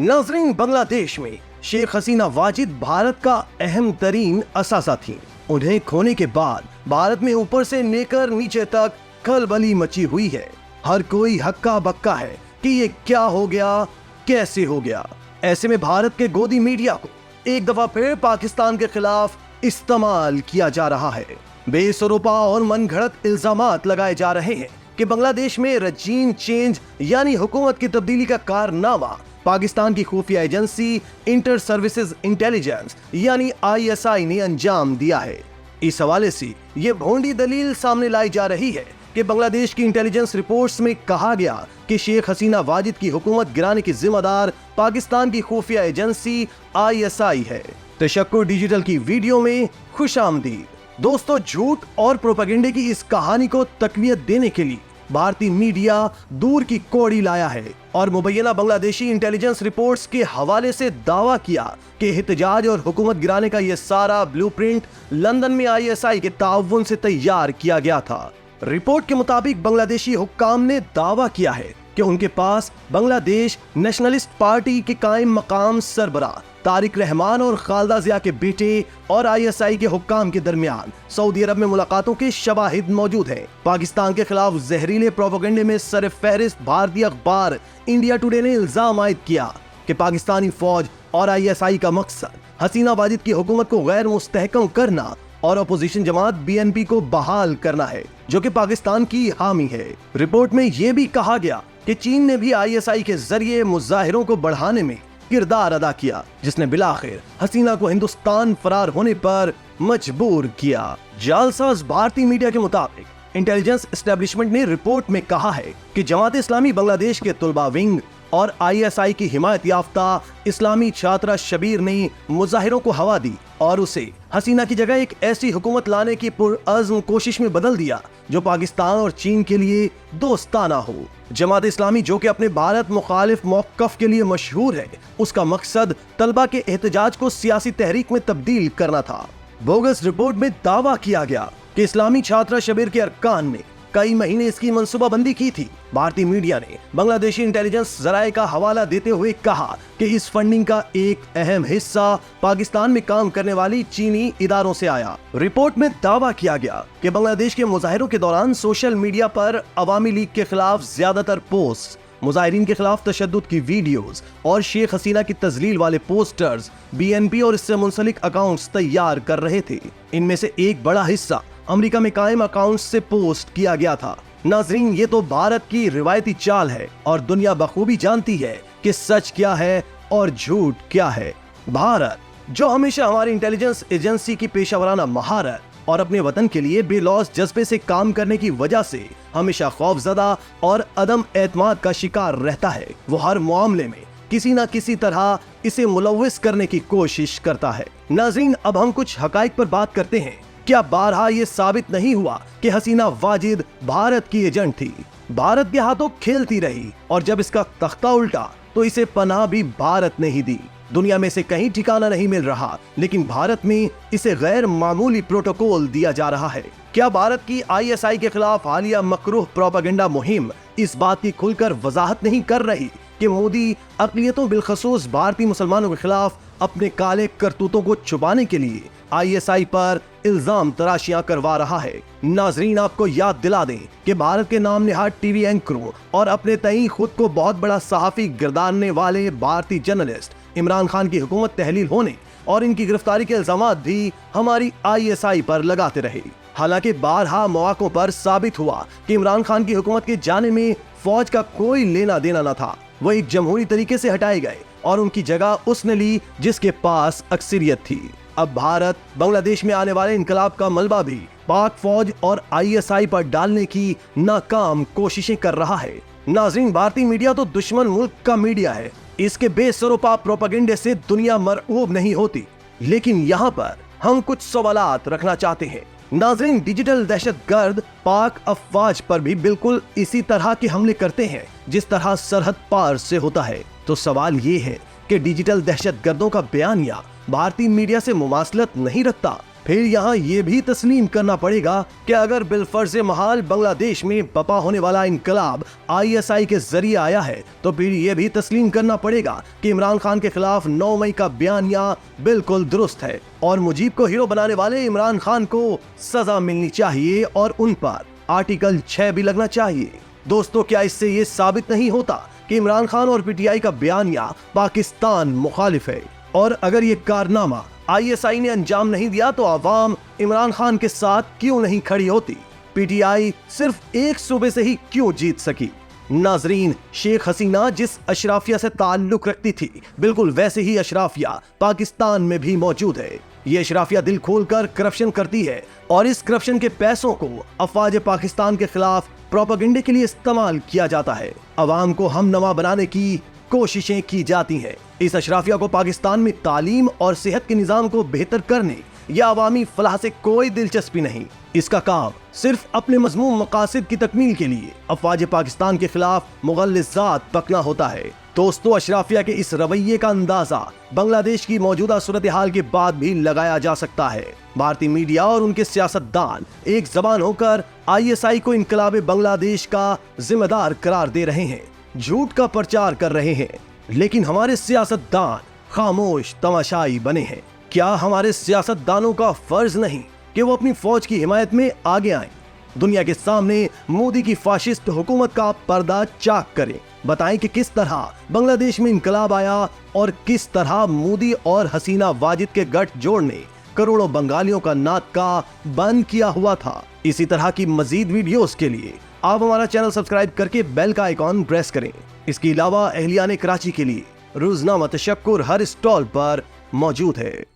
नाज़रीन, बांग्लादेश में शेख हसीना वाजिद भारत का अहम तरीन असासा थी। उन्हें खोने के बाद भारत में ऊपर से लेकर नीचे तक खलबली मची हुई है। हर कोई हक्का बक्का है कि ये क्या हो गया, कैसे हो गया। ऐसे में भारत के गोदी मीडिया को एक दफा फिर पाकिस्तान के खिलाफ इस्तेमाल किया जा रहा है। बेसरोपा और मनगढ़ंत इल्जामात लगाए जा रहे हैं कि बांग्लादेश में रजीम चेंज यानी हुकूमत की तब्दीली का कारनामा पाकिस्तान की खुफिया एजेंसी इंटर सर्विसेज इंटेलिजेंस यानी ISI ने अंजाम दिया है। इस हवाले से ये भोंडी दलील सामने लाई जा रही है कि बांग्लादेश की इंटेलिजेंस रिपोर्ट्स में कहा गया कि शेख हसीना वाजिद की हुकूमत गिराने की जिम्मेदार पाकिस्तान की खुफिया एजेंसी ISI है। तशक्कुर डिजिटल की वीडियो में खुशामदीद। दोस्तों, झूठ और प्रोपेगेंडे की इस कहानी को तकवीत देने के लिए भारतीय मीडिया दूर की कौड़ी लाया है और मुबैना बांग्लादेशी इंटेलिजेंस रिपोर्ट्स के हवाले से दावा किया कि एहतजाज और हुकूमत गिराने का यह सारा ब्लूप्रिंट लंदन में ISI के ताउन से तैयार किया गया था। रिपोर्ट के मुताबिक बांग्लादेशी हुक्काम ने दावा किया है कि उनके पास बांग्लादेश नेशनलिस्ट पार्टी के कायम मकाम सरबराह तारिक रहमान और खालदा जिया के बेटे और ISI के हुक्काम के दरमियान सऊदी अरब में मुलाकातों के शवाहिद मौजूद हैं। पाकिस्तान के खिलाफ जहरीले प्रोपेगेंडे में सर फहरिस्त भारतीय अखबार इंडिया टुडे ने इल्जाम आयद किया कि पाकिस्तानी फौज और ISI का मकसद हसीना वाजिद की हुकूमत को गैर मुस्तहकम करना और अपोजिशन जमात BNP को बहाल करना है, जो कि पाकिस्तान की हामी है। रिपोर्ट में यह भी कहा गया कि चीन ने भी ISI के जरिए मुजाहिरों को बढ़ाने में किरदार अदा किया, जिसने बिलाखिर हसीना को हिंदुस्तान फरार होने पर मजबूर किया। जालसाज भारतीय मीडिया के मुताबिक इंटेलिजेंस एस्टेब्लिशमेंट ने रिपोर्ट में कहा है कि जमात इस्लामी बांग्लादेश के तुलबा विंग और ISI की हिमायत याफ्ता इस्लामी छात्रा शबीर ने मुजाहिरों को हवा दी और उसे हसीना की जगह एक ऐसी हुकूमत लाने की पुरअज़्म कोशिश में बदल दिया जो पाकिस्तान और चीन के लिए दोस्ताना हो। जमात इस्लामी, जो कि अपने भारत मुखालिफ मौक़िफ़ के लिए मशहूर है, उसका मकसद तलबा के एहतजाज को सियासी तहरीक में तब्दील करना था। बोगस रिपोर्ट में दावा किया गया कि इस्लामी छात्रा शबीर के अरकान ने कई महीने इसकी मंसूबाबंदी की थी। भारतीय मीडिया ने बांग्लादेशी इंटेलिजेंस जराये का हवाला देते हुए कहा कि इस फंडिंग का एक अहम हिस्सा पाकिस्तान में काम करने वाली चीनी इदारों से आया। रिपोर्ट में दावा किया गया कि बांग्लादेश के मुजाहिरों के दौरान सोशल मीडिया पर अवामी लीग के खिलाफ ज्यादातर पोस्ट, मुजाहिरीन के खिलाफ तशद्दुद की वीडियोस और शेख हसीना की तजलील वाले पोस्टर्स BNP और इससे मुंसलिक अकाउंट्स तैयार कर रहे थे। इनमें से एक बड़ा हिस्सा अमेरिका में कायम अकाउंट्स से पोस्ट किया गया था। नाजरीन, ये तो भारत की रिवायती चाल है और दुनिया बखूबी जानती है कि सच क्या है और झूठ क्या है। भारत, जो हमेशा हमारी इंटेलिजेंस एजेंसी की पेशावराना महारत और अपने वतन के लिए बेलौस जज्बे से काम करने की वजह से हमेशा खौफजदा और अदम एतमाद का शिकार रहता है, वो हर मामले में किसी न किसी तरह इसे मुलव्विस करने की कोशिश करता है। नाज़रीन, अब हम कुछ हकाइक पर बात करते हैं। क्या बारहा ये साबित नहीं हुआ कि हसीना वाजिद भारत की एजेंट थी, भारत के हाथों खेलती रही और जब इसका तख्ता उल्टा तो इसे पनाह भी भारत ने ही दी। दुनिया में इसे कहीं ठिकाना नहीं मिल रहा, लेकिन भारत में इसे गैर मामूली प्रोटोकॉल दिया जा रहा है। क्या भारत की ISI के खिलाफ हालिया मकरूह प्रोपेगेंडा मुहिम इस बात की खुलकर वजाहत नहीं कर रही कि मोदी अक़लियतों बिलखसूस भारतीय मुसलमानों के खिलाफ अपने काले करतूतों को छुपाने के लिए ISI पर इल्जाम तराशियां करवा रहा है? नाजरीन, आपको याद दिला दें कि भारत के नाम निहाद TV एंकरों और अपने तई खुद को बहुत बड़ा सहाफ़ी गिरदारने वाले भारतीय जर्नलिस्ट इमरान खान की हुकूमत तहलील होने और इनकी गिरफ्तारी के इल्जामात भी हमारी ISI पर लगाते रहे। हालांकि बारहा मौक़ों पर साबित हुआ कि इमरान खान की हुकूमत के जाने में फौज का कोई लेना देना न था। वो एक जमहूरी तरीके से हटाए गए और उनकी जगह उसने ली जिसके पास अक्सरियत थी। अब भारत बांग्लादेश में आने वाले इनकलाब का मलबा भी पाक फौज और ISI पर डालने की नाकाम कोशिशें कर रहा है। नाज़रीन, भारतीय मीडिया तो दुश्मन मुल्क का मीडिया है। इसके बेसरोपा प्रोपेगेंडे से दुनिया मरऊब नहीं होती। लेकिन यहाँ पर हम कुछ सवालात रखना चाहते हैं। नाज़रीन, डिजिटल दहशतगर्द पाक अफवाज पर भी बिल्कुल इसी तरह के हमले करते हैं जिस तरह सरहद पार से होता है। तो सवाल ये है कि डिजिटल दहशतगर्दों का बयानिया भारतीय मीडिया से मुमासलत नहीं रखता। फिर यहाँ ये भी तस्लीम करना पड़ेगा कि अगर बिलफर्ज महाल बांग्लादेश में बपा होने वाला इनकलाब ISI के जरिए आया है, तो फिर ये भी तस्लीम करना पड़ेगा कि इमरान खान के खिलाफ 9 मई का बयानिया बिल्कुल दुरुस्त है और मुजीब को हीरो बनाने वाले इमरान खान को सजा मिलनी चाहिए और उन पर आर्टिकल 6 भी लगना चाहिए। दोस्तों, क्या इससे ये साबित नहीं होता कि इमरान खान और PTI का बयानिया पाकिस्तान मुखालिफ है? और अगर ये कारनामा ISI ने अंजाम नहीं दिया तो आवाम इमरान खान के साथ क्यों नहीं खड़ी होती? PTI सिर्फ एक सूबे से ही क्यों जीत सकी? नाजरीन, शेख हसीना जिस अशराफिया से ताल्लुक रखती थी, बिल्कुल वैसे ही अशराफिया पाकिस्तान में भी मौजूद है। ये अशराफिया दिल खोलकर करप्शन करती है और इस करप्शन के पैसों को अफवाज पाकिस्तान के खिलाफ प्रोपेगेंडे के लिए इस्तेमाल किया जाता है। अवाम को हमनवा बनाने की कोशिशें की जाती हैं। इस अशराफिया को पाकिस्तान में तालीम और सेहत के निजाम को बेहतर करने या अवामी फलाह से कोई दिलचस्पी नहीं। इसका काम सिर्फ अपने मजमूम मकासद की तकमील के लिए अफवाज पाकिस्तान के खिलाफ मुगल्लिज़ात पकना होता है। दोस्तों, अशराफिया के इस रवैये का अंदाजा बांग्लादेश की मौजूदा सूरत हाल के बाद भी लगाया जा सकता है। भारतीय मीडिया और उनके सियासतदान एक जबान होकर ISI को इनकलाब बांग्लादेश का जिम्मेदार करार दे रहे हैं, झूठ का प्रचार कर रहे हैं, लेकिन हमारे सियासतदान खामोश तमाशाई बने हैं। क्या हमारे सियासतदानों का फर्ज नहीं कि वो अपनी फौज की हिमायत में आगे आएं, दुनिया के सामने मोदी की फाशिस्ट हुकूमत का पर्दा चाक करें, बताएं कि किस तरह बांग्लादेश में इनकलाब आया और किस तरह मोदी और हसीना वाजिद के गठजोड़ ने करोड़ों बंगालियों का नाका बंद किया हुआ था। इसी तरह की मजीद वीडियोस के लिए आप हमारा चैनल सब्सक्राइब करके बेल का आइकॉन प्रेस करें। इसके अलावा अहलियाने कराची के लिए रोजनामा तशक्कुर हर स्टॉल पर मौजूद है।